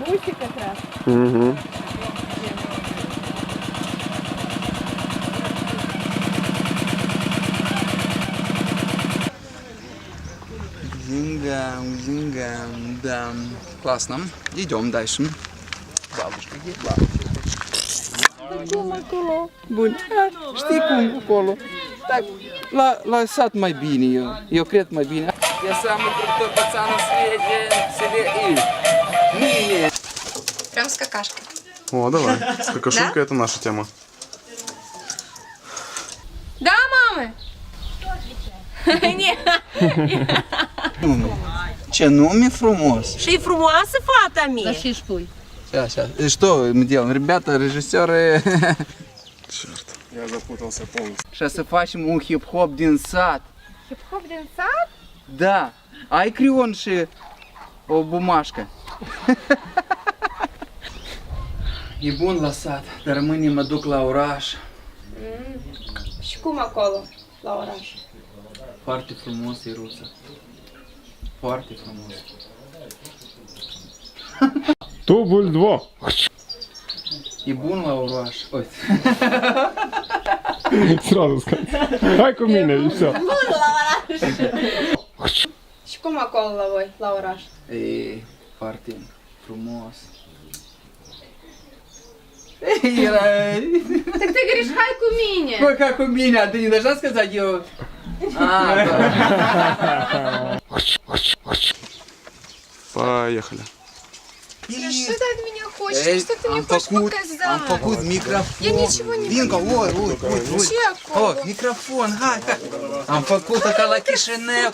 бусик как раз. Угу. Зингам, да. Классно. Идем дальше. Бабушка, где бабушка? Bun. Știi cum acolo? Так, lăsat mai bine eu cred mai bine. Я самый крутой пацан на свете, в селе И. Прям с какашкой. О, давай. Скакашулька это наша тема. Да, мамы? Ce nume frumos. Și frumoasă fata mea. Și spui. Сейчас. И что мы делаем? Ребята, режиссеры. Черт, я запутался полностью. Сейчас facem un hip-hop din sat. Хип-хоп din sat? Da. Ai creion și o bumașcă. E bun la sat, dar mâine mă duc la oraș. Și cum acolo, la oraș? Foarte frumos e Rusa. Foarte frumos. Дубль 2. E bun la oraș. Uite. Сразу сказать. Hai cu mine и все. Și cum acolo la voi, la oraș? E foarte frumos. Так ты говоришь, хай cu mine. Bă, ca cu mine, ты не должна сказать eu. Поехали. Что ты от меня хочешь? Что ты мне хочешь показать? Am făcut microfon. Я ничего не Vincă, oi. Ce acolo? Microfon, hai. Am făcut-o ca la Chișinău,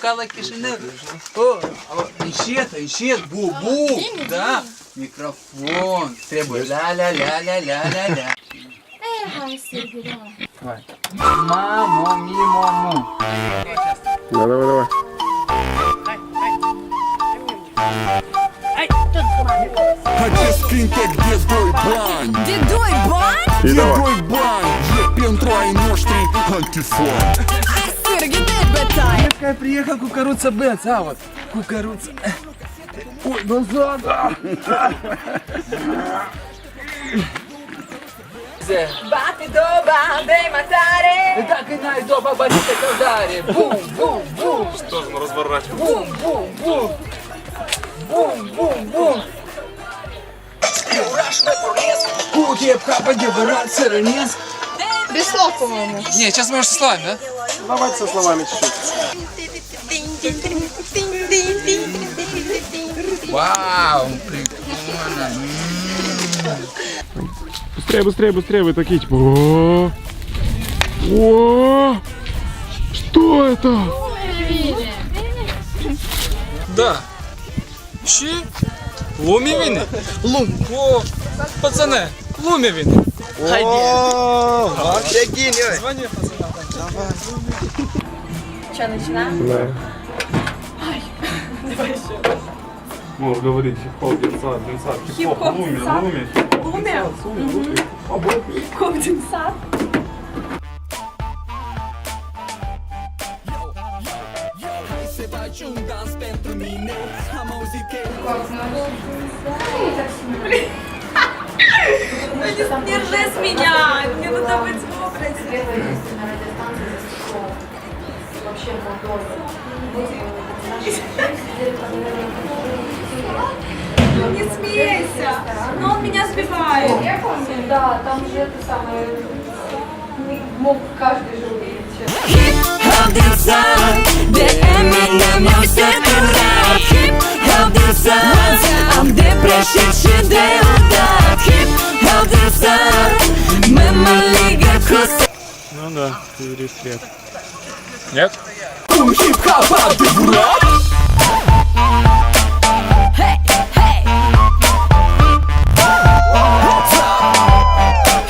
încet, bu, da. Microfon, trebuie la. Hai, Sergei, Vai. Mamă. Да, давай. Acest где doi bani? De doi bani? И De давай. doi bani e pentru ai noștri antifon. Hai, Sergei, dai bătaie. Как приехал кукаруца Бенц, вот, кукаруца. Ой, назад. Bate doba de matare. Dacă n-ai doba, bate căldare. Bum. Что же, разворачиваем. Bum. Cu тебе папа деварат сыронец. Без слов, по-моему. Не, сейчас можешь со словами, да? Давайте со словами чуть-чуть. Вау, прикольно. Быстрее, вы такие типа. О! Что это? Да. Чи? Лумі він? Лум. О, пацани, лумі він. Звони, пацанам. Что, начинаем? Да. Можешь говорить хип-хоп, динсад, хип-хоп, луми. Хип-хоп din sat. Держи с меня, мне надо быть в образе. Не смейся, но он меня сбивает. Да, там же это самое, мог каждый же увидеть. Hip-hop din sat, de Eminem eu se curat. Hip-hop din sat, am depășit și de udat. Hip-hop din sat, mă ligă cu Ну да, юрист свет. Нет? Hey, hey.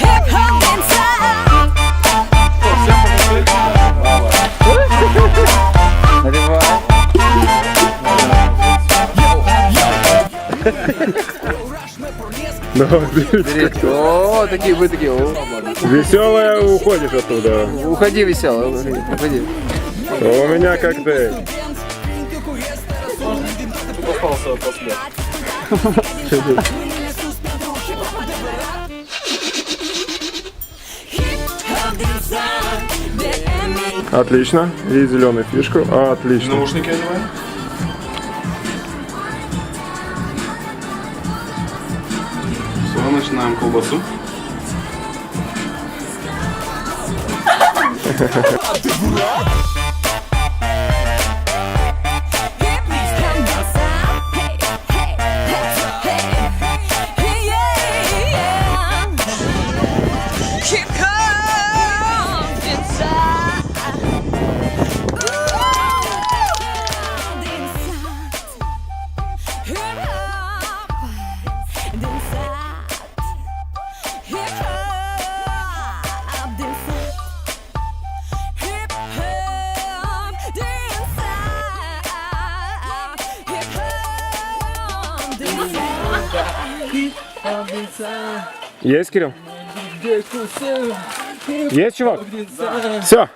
Hip-hop din sat. Давай, бери. О, такие вы такие. Веселая, уходишь оттуда. Уходи весело, уходи. У меня коктейль. Отлично. И зеленую фишку. Отлично. Наушники одеваем. Все, начинаем колбасу. Есть, Кирилл? Есть, чувак? Все.